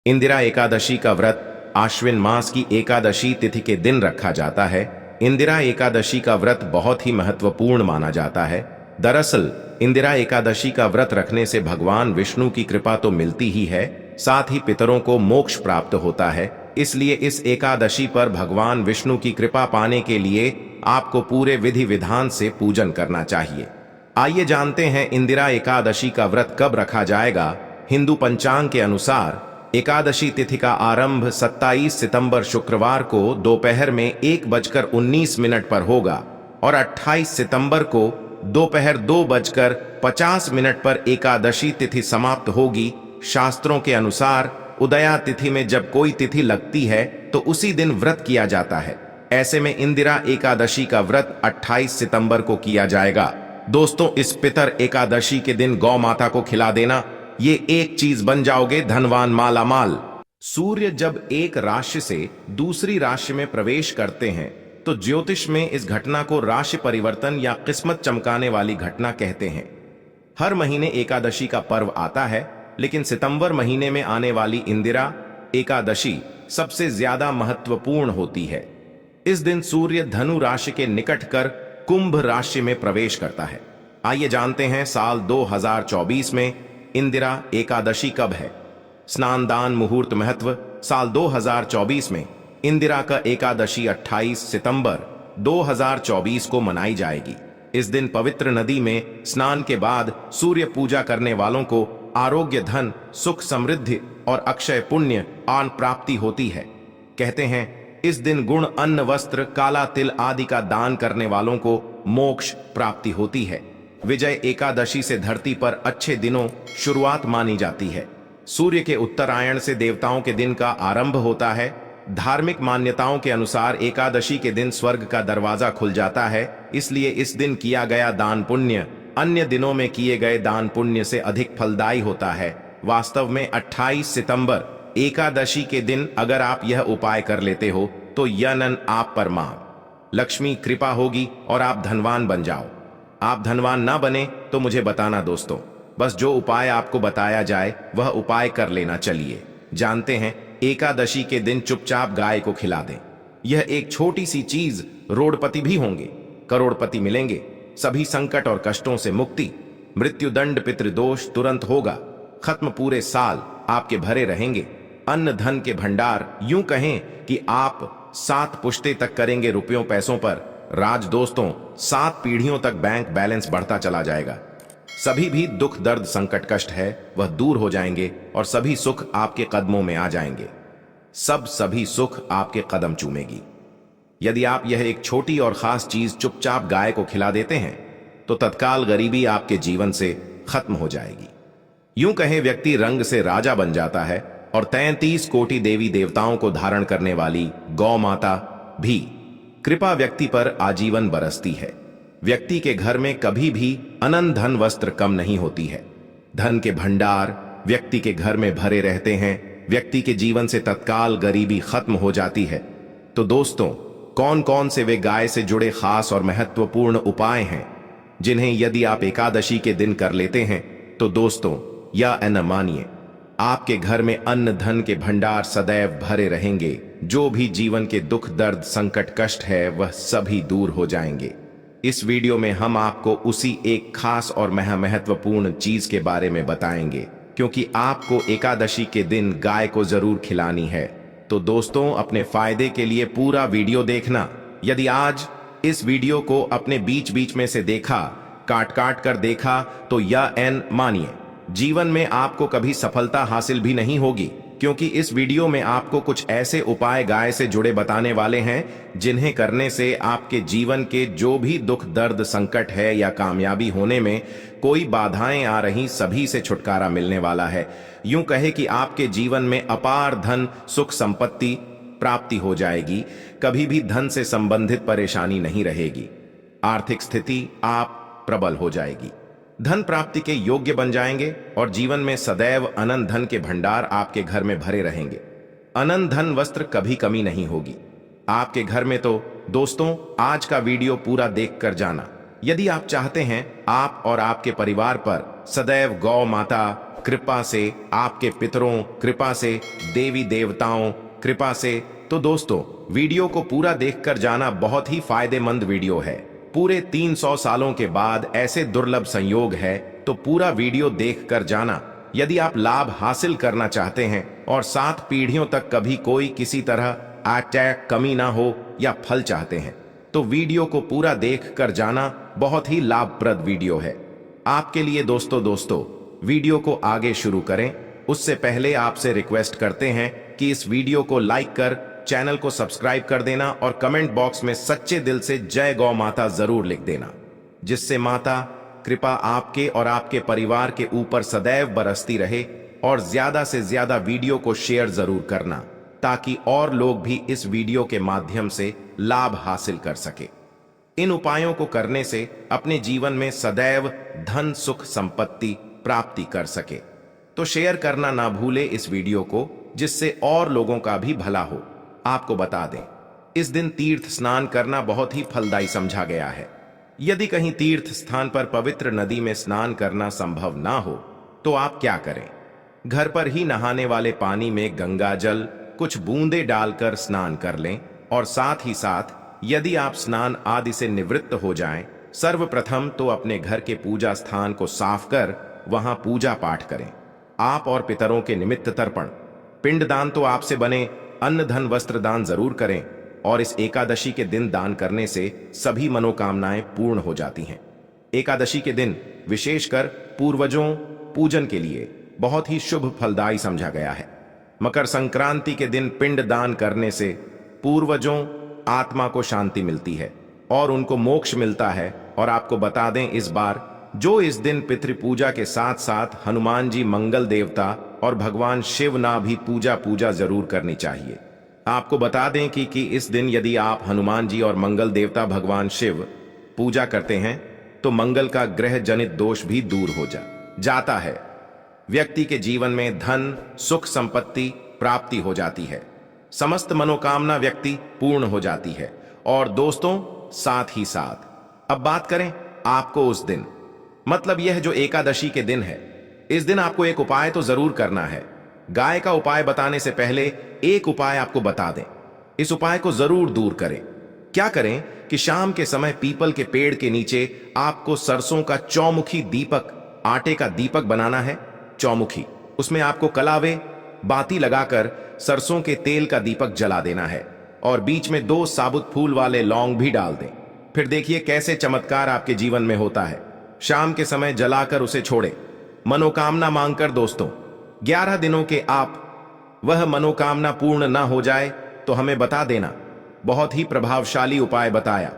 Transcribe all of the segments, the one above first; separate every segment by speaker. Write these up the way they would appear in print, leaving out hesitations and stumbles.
Speaker 1: इंदिरा एकादशी का व्रत आश्विन मास की एकादशी तिथि के दिन रखा जाता है। इंदिरा एकादशी का व्रत बहुत ही महत्वपूर्ण माना जाता है। दरअसल इंदिरा एकादशी का व्रत रखने से भगवान विष्णु की कृपा तो मिलती ही है, साथ ही पितरों को मोक्ष प्राप्त होता है। इसलिए इस एकादशी पर भगवान विष्णु की कृपा पाने के लिए आपको पूरे विधि विधान से पूजन करना चाहिए। आइए जानते हैं इंदिरा एकादशी का व्रत कब रखा जाएगा। हिंदू पंचांग के अनुसार एकादशी तिथि का आरंभ 27 सितंबर शुक्रवार को दोपहर में 1:19 पर होगा और 28 सितंबर को दोपहर 2:50 पर एकादशी तिथि समाप्त होगी। शास्त्रों के अनुसार उदया तिथि में जब कोई तिथि लगती है तो उसी दिन व्रत किया जाता है। ऐसे में इंदिरा एकादशी का व्रत 28 सितंबर को किया जाएगा। दोस्तों, इस पितर एकादशी के दिन गौ माता को खिला देना, ये एक चीज बन जाओगे धनवान मालामाल। सूर्य जब एक राशि से दूसरी राशि में प्रवेश करते हैं तो ज्योतिष में इस घटना को राशि परिवर्तन या किस्मत चमकाने वाली घटना कहते हैं। हर महीने एकादशी का पर्व आता है, लेकिन सितंबर महीने में आने वाली इंदिरा एकादशी सबसे ज्यादा महत्वपूर्ण होती है। इस दिन सूर्य धनु राशि के निकट कर कुंभ राशि में प्रवेश करता है। आइए जानते हैं साल 2024 में इंदिरा एकादशी कब है। स्नान दान मुहूर्त महत्व। साल 2024 में इंदिरा का एकादशी 28 सितंबर 2024 को मनाई जाएगी। इस दिन पवित्र नदी में स्नान के बाद सूर्य पूजा करने वालों को आरोग्य, धन, सुख, समृद्धि और अक्षय पुण्य आन प्राप्ति होती है। कहते हैं इस दिन गुण, अन्न, वस्त्र, काला तिल आदि का दान करने वालों को मोक्ष प्राप्ति होती है। विजय एकादशी से धरती पर अच्छे दिनों शुरुआत मानी जाती है। सूर्य के उत्तरायण से देवताओं के दिन का आरंभ होता है। धार्मिक मान्यताओं के अनुसार एकादशी के दिन स्वर्ग का दरवाजा खुल जाता है, इसलिए इस दिन किया गया दान पुण्य अन्य दिनों में किए गए दान पुण्य से अधिक फलदायी होता है। वास्तव में 28 सितंबर एकादशी के दिन अगर आप यह उपाय कर लेते हो तो यनन आप पर मां लक्ष्मी कृपा होगी और आप धनवान बन जाओ। आप धनवान ना बने तो मुझे बताना दोस्तों, बस जो उपाय आपको बताया जाए वह उपाय कर लेना। चलिए जानते हैं। एकादशी के दिन चुपचाप गाय को खिला दें। यह एक छोटी सी चीज, रोडपति भी होंगे, करोड़पति मिलेंगे, सभी संकट और कष्टों से मुक्ति, मृत्युदंड पितृदोष तुरंत होगा खत्म, पूरे साल आपके भरे रहेंगे अन्न धन के भंडार। यूं कहें कि आप 7 पुश्ते तक करेंगे रुपयों पैसों पर राज। दोस्तों, 7 पीढ़ियों तक बैंक बैलेंस बढ़ता चला जाएगा। सभी भी दुख, दर्द, संकट, कष्ट है वह दूर हो जाएंगे और सभी सुख आपके कदमों में आ जाएंगे। सभी सुख आपके कदम चूमेगी। यदि आप यह एक छोटी और खास चीज चुपचाप गाय को खिला देते हैं तो तत्काल गरीबी आपके जीवन से खत्म हो जाएगी। यूं कहें व्यक्ति रंग से राजा बन जाता है और 33 कोटि देवी देवताओं को धारण करने वाली गौ माता भी कृपा व्यक्ति पर आजीवन बरसती है। व्यक्ति के घर में कभी भी अनंत धन वस्त्र कम नहीं होती है। धन के भंडार व्यक्ति के घर में भरे रहते हैं। व्यक्ति के जीवन से तत्काल गरीबी खत्म हो जाती है। तो दोस्तों, कौन कौन से वे गाय से जुड़े खास और महत्वपूर्ण उपाय हैं जिन्हें यदि आप एकादशी के दिन कर लेते हैं तो दोस्तों या न मानिए, आपके घर में अन्न धन के भंडार सदैव भरे रहेंगे। जो भी जीवन के दुख, दर्द, संकट, कष्ट है वह सभी दूर हो जाएंगे। इस वीडियो में हम आपको उसी एक खास और महत्वपूर्ण चीज के बारे में बताएंगे, क्योंकि आपको एकादशी के दिन गाय को जरूर खिलानी है। तो दोस्तों, अपने फायदे के लिए पूरा वीडियो देखना। यदि आज इस वीडियो को अपने बीच बीच में से देखा, काट कर देखा, तो या एन मानिए जीवन में आपको कभी सफलता हासिल भी नहीं होगी, क्योंकि इस वीडियो में आपको कुछ ऐसे उपाय गाय से जुड़े बताने वाले हैं जिन्हें करने से आपके जीवन के जो भी दुख, दर्द, संकट है या कामयाबी होने में कोई बाधाएं आ रही, सभी से छुटकारा मिलने वाला है। यूं कहे कि आपके जीवन में अपार धन, सुख, संपत्ति प्राप्ति हो जाएगी। कभी भी धन से संबंधित परेशानी नहीं रहेगी। आर्थिक स्थिति आप प्रबल हो जाएगी। धन प्राप्ति के योग्य बन जाएंगे और जीवन में सदैव अनंत धन के भंडार आपके घर में भरे रहेंगे। अनंत धन वस्त्र कभी कमी नहीं होगी आपके घर में। तो दोस्तों, आज का वीडियो पूरा देखकर जाना। यदि आप चाहते हैं आप और आपके परिवार पर सदैव गौ माता कृपा से, आपके पितरों कृपा से, देवी देवताओं कृपा से। तो दोस्तों, वीडियो को पूरा देखकर जाना बहुत ही फायदेमंद वीडियो है। पूरे 300 सालों के बाद ऐसे दुर्लभ संयोग है, तो पूरा वीडियो देखकर जाना। यदि आप लाभ हासिल करना चाहते हैं और 7 पीढ़ियों तक कभी कोई किसी तरह अटैक कमी ना हो या फल चाहते हैं, तो वीडियो को पूरा देखकर जाना। बहुत ही लाभप्रद वीडियो है आपके लिए। दोस्तों वीडियो को आगे शुरू करें उससे पहले आपसे रिक्वेस्ट करते हैं कि इस वीडियो को लाइक कर चैनल को सब्सक्राइब कर देना और कमेंट बॉक्स में सच्चे दिल से जय गौ माता जरूर लिख देना, जिससे माता कृपा आपके और आपके परिवार के ऊपर सदैव बरसती रहे। और ज्यादा से ज्यादा वीडियो को शेयर जरूर करना, ताकि और लोग भी इस वीडियो के माध्यम से लाभ हासिल कर सके। इन उपायों को करने से अपने जीवन में सदैव धन सुख संपत्ति प्राप्ति कर सके। तो शेयर करना ना भूले इस वीडियो को, जिससे और लोगों का भी भला हो। आपको बता दें, इस दिन तीर्थ स्नान करना बहुत ही फलदायी समझा गया है। यदि कहीं तीर्थ स्थान पर पवित्र नदी में स्नान करना संभव ना हो, तो आप क्या करें? घर पर ही नहाने वाले पानी में गंगा जल कुछ बूंदे डालकर स्नान कर लें। और साथ ही साथ यदि आप स्नान आदि से निवृत्त हो जाएं, सर्वप्रथम तो अपने घर के पूजा स्थान को साफ कर वहां पूजा पाठ करें। आप और पितरों के निमित्त तर्पण, पिंडदान तो आपसे बने अन्न धन वस्त्र दान जरूर करें। और इस एकादशी के दिन दान करने से सभी मनोकामनाएं पूर्ण हो जाती हैं। एकादशी के दिन विशेषकर पूर्वजों पूजन के लिए बहुत ही शुभ फलदायी समझा गया है। मकर संक्रांति के दिन पिंड दान करने से पूर्वजों आत्मा को शांति मिलती है और उनको मोक्ष मिलता है। और आपको बता दें, इस बार जो इस दिन पितृपूजा के साथ साथ हनुमान जी मंगल देवता और भगवान शिव ना भी पूजा जरूर करनी चाहिए। आपको बता दें कि इस दिन यदि आप हनुमान जी और मंगल देवता भगवान शिव पूजा करते हैं, तो मंगल का ग्रह जनित दोष भी दूर हो जाता है। व्यक्ति के जीवन में धन सुख संपत्ति प्राप्ति हो जाती है, समस्त मनोकामना व्यक्ति पूर्ण हो जाती है। और दोस्तों, साथ ही साथ अब बात करें आपको उस दिन, मतलब यह जो एकादशी के दिन है, इस दिन आपको एक उपाय तो जरूर करना है। गाय का उपाय बताने से पहले एक उपाय आपको बता दें। इस उपाय को जरूर दूर करें। क्या करें कि शाम के समय पीपल के पेड़ के नीचे आपको सरसों का चौमुखी दीपक, आटे का दीपक बनाना है। चौमुखी, उसमें आपको कलावे बाती लगाकर सरसों के तेल का दीपक जला देना है और बीच में 2 साबुत फूल वाले लौंग भी डाल दें। फिर देखिए कैसे चमत्कार आपके जीवन में होता है। शाम के समय जलाकर उसे छोड़ें, मनोकामना मांगकर। दोस्तों, 11 दिनों के आप वह मनोकामना पूर्ण ना हो जाए तो हमें बता देना। बहुत ही प्रभावशाली उपाय बताया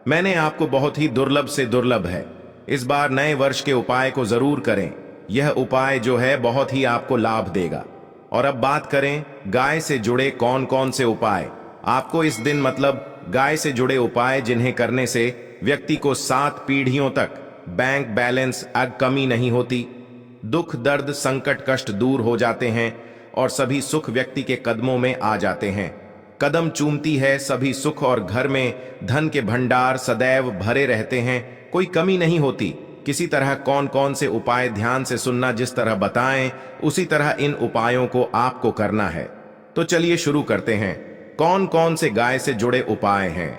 Speaker 1: मैंने आपको, बहुत ही दुर्लभ से दुर्लभ है। इस बार नए वर्ष के उपाय को जरूर करें। यह उपाय जो है बहुत ही आपको लाभ देगा। और अब बात करें गाय से जुड़े कौन कौन से उपाय आपको इस दिन, मतलब गाय से जुड़े उपाय जिन्हें करने से व्यक्ति को 7 पीढ़ियों तक बैंक बैलेंस कमी नहीं होती, दुख दर्द संकट कष्ट दूर हो जाते हैं और सभी सुख व्यक्ति के कदमों में आ जाते हैं। कदम चूमती है सभी सुख और घर में धन के भंडार सदैव भरे रहते हैं, कोई कमी नहीं होती। किसी तरह कौन कौन से उपाय ध्यान से सुनना, जिस तरह बताएं उसी तरह इन उपायों को आपको करना है। तो चलिए शुरू करते हैं। कौन कौन से गाय से जुड़े उपाय हैं?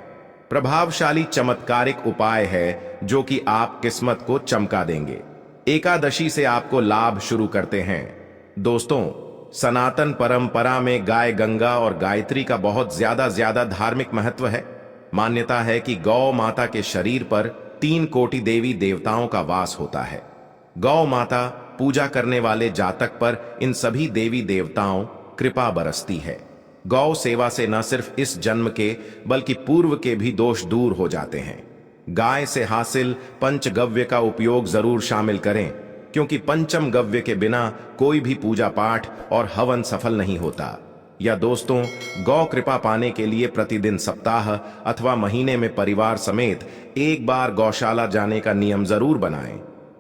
Speaker 1: प्रभावशाली चमत्कारिक उपाय है जो कि आप किस्मत को चमका देंगे। एकादशी से आपको लाभ शुरू करते हैं। दोस्तों, सनातन परंपरा में गाय गंगा और गायत्री का बहुत ज्यादा धार्मिक महत्व है। मान्यता है कि गौ माता के शरीर पर 3 कोटि देवी देवताओं का वास होता है। गौ माता पूजा करने वाले जातक पर इन सभी देवी देवताओं कृपा बरसती है। गौ सेवा से न सिर्फ इस जन्म के बल्कि पूर्व के भी दोष दूर हो जाते हैं। गाय से हासिल पंचगव्य का उपयोग जरूर शामिल करें, क्योंकि पंचम गव्य के बिना कोई भी पूजा पाठ और हवन सफल नहीं होता। या दोस्तों, गौ कृपा पाने के लिए प्रतिदिन सप्ताह अथवा महीने में परिवार समेत एक बार गौशाला जाने का नियम जरूर बनाएं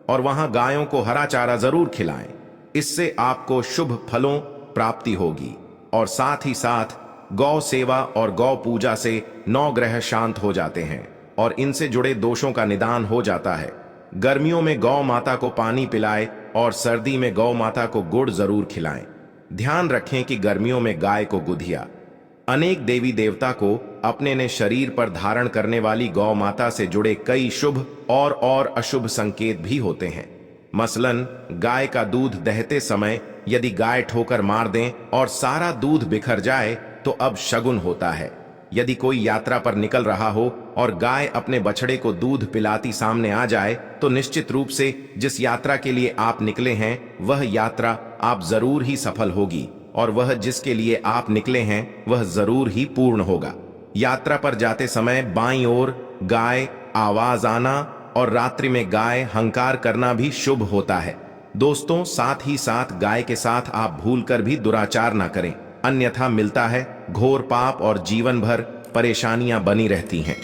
Speaker 1: और वहां गायों को हरा चारा जरूर खिलाएं। इससे आपको शुभ फलों प्राप्ति होगी। और साथ ही साथ गौ सेवा और गौ पूजा से 9 ग्रह शांत हो जाते हैं और इनसे जुड़े दोषों का निदान हो जाता है। गर्मियों में गौ माता को पानी पिलाए और सर्दी में गौ माता को गुड़ जरूर खिलाएं। ध्यान रखें कि गर्मियों में गाय को गुधिया। अनेक देवी देवता को अपने ने शरीर पर धारण करने वाली गौ माता से जुड़े कई शुभ और अशुभ संकेत भी होते हैं। मसलन गाय का दूध दहते समय यदि गाय ठोकर मार दें और सारा दूध बिखर जाए तो अब शगुन होता है। यदि कोई यात्रा पर निकल रहा हो और गाय अपने बछड़े को दूध पिलाती सामने आ जाए तो निश्चित रूप से जिस यात्रा के लिए आप निकले हैं वह यात्रा आप जरूर ही सफल होगी और वह जिसके लिए आप निकले हैं वह जरूर ही पूर्ण होगा। यात्रा पर जाते समय बाईं ओर गाय आवाज आना और रात्रि में गाय हंकार करना भी शुभ होता है। दोस्तों, साथ ही साथ गाय के साथ आप भूलकर भी दुराचार ना करें, अन्यथा मिलता है घोर पाप और जीवन भर परेशानियां बनी रहती हैं।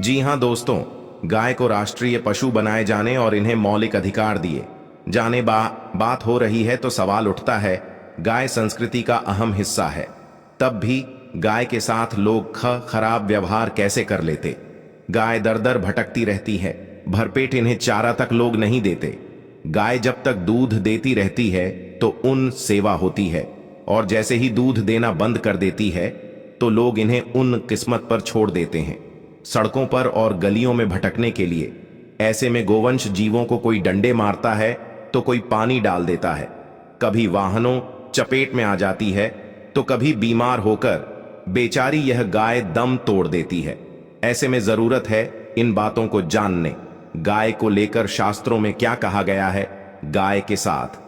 Speaker 1: जी हां दोस्तों, गाय को राष्ट्रीय पशु बनाए जाने और इन्हें मौलिक अधिकार दिए जाने बात हो रही है तो सवाल उठता है, गाय संस्कृति का अहम हिस्सा है, तब भी गाय के साथ लोग खराब व्यवहार कैसे कर लेते। गाय दर दर भटकती रहती है, भरपेट इन्हें चारा तक लोग नहीं देते। गाय जब तक दूध देती रहती है तो उन सेवा होती है और जैसे ही दूध देना बंद कर देती है तो लोग इन्हें उन किस्मत पर छोड़ देते हैं, सड़कों पर और गलियों में भटकने के लिए। ऐसे में गोवंश जीवों को कोई डंडे मारता है तो कोई पानी डाल देता है, कभी वाहनों चपेट में आ जाती है तो कभी बीमार होकर बेचारी यह गाय दम तोड़ देती है। ऐसे में जरूरत है इन बातों को जानने। गाय को लेकर शास्त्रों में क्या कहा गया है, गाय के साथ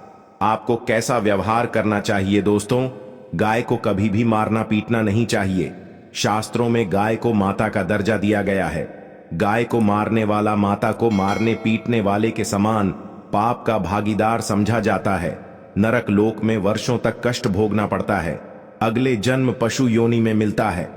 Speaker 1: आपको कैसा व्यवहार करना चाहिए। दोस्तों, गाय को कभी भी मारना पीटना नहीं चाहिए। शास्त्रों में गाय को माता का दर्जा दिया गया है। गाय को मारने वाला माता को मारने पीटने वाले के समान पाप का भागीदार समझा जाता है। नरक लोक में वर्षों तक कष्ट भोगना पड़ता है, अगले जन्म पशु योनि में मिलता है।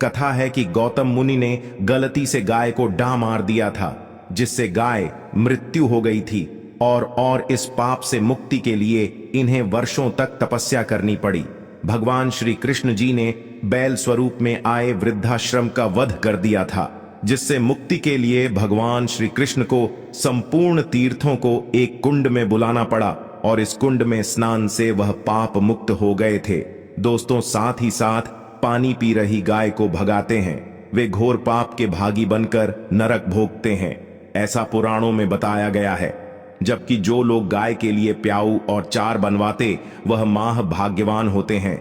Speaker 1: कथा है कि गौतम मुनि ने गलती से गाय को डा मार दिया था, जिससे गाय मृत्यु हो गई थी और इस पाप से मुक्ति के लिए इन्हें वर्षों तक तपस्या करनी पड़ी। भगवान श्री कृष्ण जी ने बैल स्वरूप में आए वृद्धाश्रम का वध कर दिया था, जिससे मुक्ति के लिए भगवान श्री कृष्ण को संपूर्ण तीर्थों को एक कुंड में बुलाना पड़ा और इस कुंड में स्नान से वह पाप मुक्त हो गए थे। दोस्तों, साथ ही साथ पानी पी रही गाय को भगाते हैं, वे घोर पाप के भागी बनकर नरक भोगते हैं, ऐसा पुराणों में बताया गया है। जबकि जो लोग गाय के लिए प्याऊ और चार बनवाते वह माह भाग्यवान होते हैं।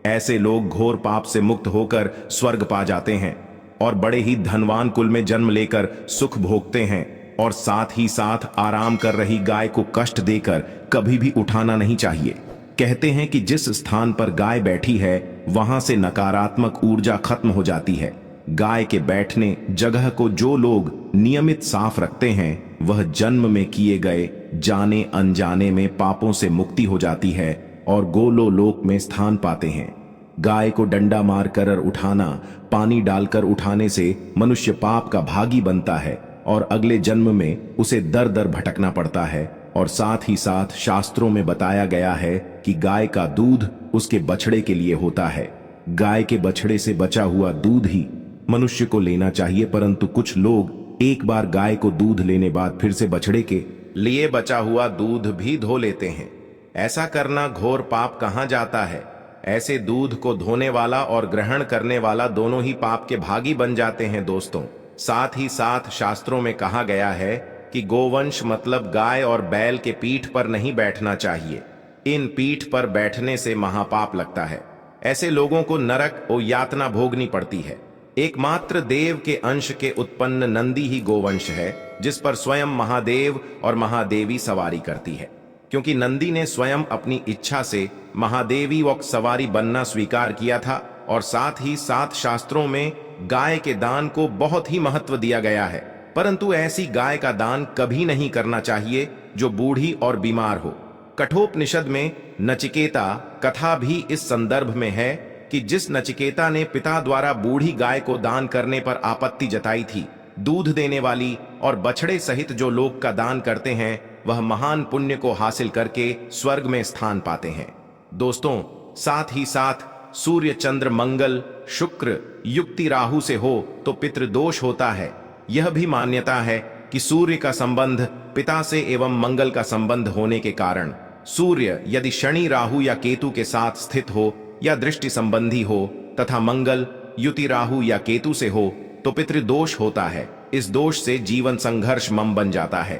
Speaker 1: ऐसे लोग घोर पाप से मुक्त होकर स्वर्ग पा जाते हैं और बड़े ही धनवान कुल में जन्म लेकर सुख भोगते हैं। और साथ ही साथ आराम कर रही गाय को कष्ट देकर कभी भी उठाना नहीं चाहिए। कहते हैं कि जिस स्थान पर गाय बैठी है वहां से नकारात्मक ऊर्जा खत्म हो जाती है। गाय के बैठने जगह को जो लोग नियमित साफ रखते हैं वह जन्म में किए गए जाने अनजाने में पापों से मुक्ति हो जाती है और गोलो लोक में स्थान पाते हैं। गाय को डंडा मारकर उठाना, पानी डालकर उठाने से मनुष्य पाप का भागी बनता है और अगले जन्म में उसे दर दर भटकना पड़ता है। और साथ ही साथ शास्त्रों में बताया गया है कि गाय का दूध उसके बछड़े के लिए होता है। गाय के बछड़े से बचा हुआ दूध ही मनुष्य को लेना चाहिए, परंतु कुछ लोग एक बार गाय को दूध लेने बाद फिर से बछड़े के लिए बचा हुआ दूध भी धो लेते हैं। ऐसा करना घोर पाप कहा जाता है। ऐसे दूध को धोने वाला और ग्रहण करने वाला दोनों ही पाप के भागी बन जाते हैं। दोस्तों, साथ ही साथ शास्त्रों में कहा गया है कि गोवंश मतलब गाय और बैल के पीठ पर नहीं बैठना चाहिए। इन पीठ पर बैठने से महापाप लगता है। ऐसे लोगों को नरक और यातना भोगनी पड़ती है। एकमात्र देव के अंश के उत्पन्न नंदी ही गोवंश है, जिस पर स्वयं महादेव और महादेवी सवारी करती है। क्योंकि नंदी ने स्वयं अपनी इच्छा से महादेवी व सवारी बनना स्वीकार किया था। और साथ ही साथ शास्त्रों में गाय के दान को बहुत ही महत्व दिया गया है, परंतु ऐसी गाय का दान कभी नहीं करना चाहिए जो बूढ़ी और बीमार हो। कठोपनिषद में नचिकेता कथा भी इस संदर्भ में है कि जिस नचिकेता ने पिता द्वारा बूढ़ी गाय को दान करने पर आपत्ति जताई थी, दूध देने वाली और बछड़े सहित जो लोग का दान करते हैं वह महान पुण्य को हासिल करके स्वर्ग में स्थान पाते हैं। दोस्तों, साथ ही साथ सूर्य चंद्र मंगल शुक्र युक्ति राहु से हो तो पितृदोष होता है। यह भी मान्यता है कि सूर्य का संबंध पिता से एवं मंगल का संबंध होने के कारण सूर्य यदि शनि राहु या केतु के साथ स्थित हो या दृष्टि संबंधी हो तथा मंगल युति राहु या केतु से हो तो पितृदोष होता है। इस दोष से जीवन संघर्ष मम बन जाता है।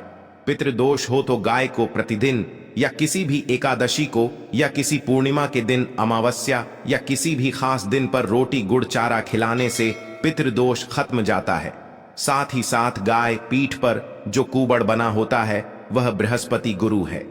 Speaker 1: पितृदोष हो तो गाय को प्रतिदिन या किसी भी एकादशी को या किसी पूर्णिमा के दिन अमावस्या या किसी भी खास दिन पर रोटी गुड़ चारा खिलाने से पितृदोष खत्म जाता है। साथ ही साथ गाय पीठ पर जो कुबड़ बना होता है वह बृहस्पति गुरु है।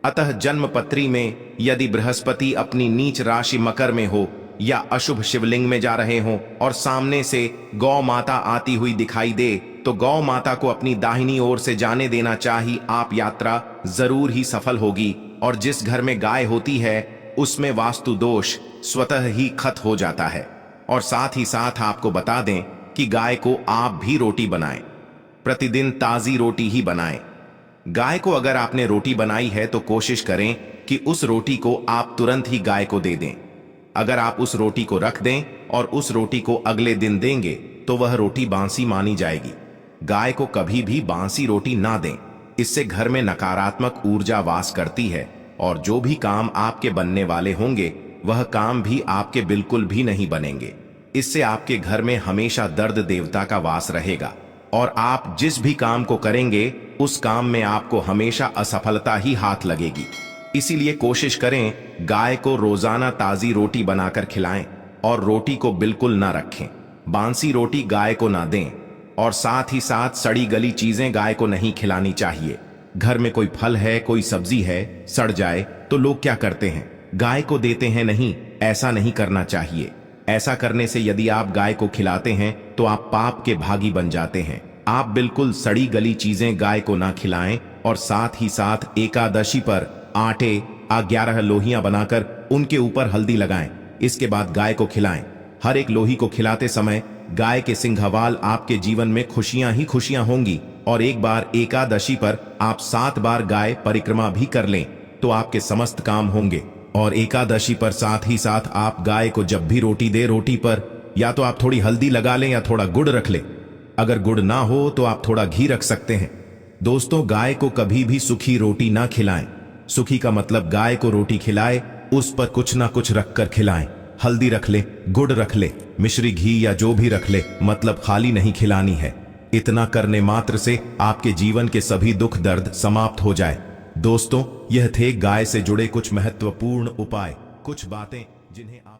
Speaker 1: अतः जन्म पत्री में यदि बृहस्पति अपनी नीच राशि मकर में हो या अशुभ शिवलिंग में जा रहे हों और सामने से गौ माता आती हुई दिखाई दे तो गौ माता को अपनी दाहिनी ओर से जाने देना चाहिए। आप यात्रा जरूर ही सफल होगी और जिस घर में गाय होती है उसमें वास्तु दोष स्वतः ही खत्म हो जाता है। और साथ ही साथ आपको बता दें कि गाय को आप भी रोटी बनाएं, प्रतिदिन ताजी रोटी ही बनाएं। गाय को अगर आपने रोटी बनाई है तो कोशिश करें कि उस रोटी को आप तुरंत ही गाय को दे दें। अगर आप उस रोटी को रख दें और उस रोटी को अगले दिन देंगे तो वह रोटी बासी मानी जाएगी। गाय को कभी भी बासी रोटी ना दें, इससे घर में नकारात्मक ऊर्जा वास करती है और जो भी काम आपके बनने वाले होंगे वह काम भी आपके बिल्कुल भी नहीं बनेंगे। इससे आपके घर में हमेशा दर्द देवता का वास रहेगा और आप जिस भी काम को करेंगे उस काम में आपको हमेशा असफलता ही हाथ लगेगी। इसीलिए कोशिश करें गाय को रोजाना ताजी रोटी बनाकर खिलाएं और रोटी को बिल्कुल ना रखें। बासी रोटी गाय को ना दें और साथ ही साथ सड़ी गली चीजें गाय को नहीं खिलानी चाहिए। घर में कोई फल है, कोई सब्जी है, सड़ जाए तो लोग क्या करते हैं, गाय को देते हैं। नहीं, ऐसा नहीं करना चाहिए। ऐसा करने से यदि आप गाय को खिलाते हैं तो आप पाप के भागी बन जाते हैं। आप बिल्कुल सड़ी गली चीजें गाय को ना खिलाएं और साथ ही साथ एकादशी पर आटे 11 लोहियां बनाकर उनके ऊपर हल्दी लगाएं। इसके बाद गाय को खिलाएं। हर एक लोही को खिलाते समय गाय के सिंघवाल आपके जीवन में खुशियां ही खुशियां होंगी। और एक बार एकादशी पर आप 7 बार गाय परिक्रमा भी कर लें तो आपके समस्त काम होंगे। और एकादशी पर साथ ही साथ आप गाय को जब भी रोटी दे, रोटी पर या तो आप थोड़ी हल्दी लगा लें या थोड़ा गुड़ रख लें। अगर गुड़ ना हो तो आप थोड़ा घी रख सकते हैं। दोस्तों, गाय को कभी भी सूखी रोटी ना खिलाएं। सूखी का मतलब गाय को रोटी खिलाए उस पर कुछ ना कुछ रखकर खिलाएं। हल्दी रख ले, गुड़ रख ले, मिश्री घी या जो भी रख ले, मतलब खाली नहीं खिलानी है। इतना करने मात्र से आपके जीवन के सभी दुख दर्द समाप्त हो जाए। दोस्तों, यह थे गाय से जुड़े कुछ महत्वपूर्ण उपाय, कुछ बातें जिन्हें आप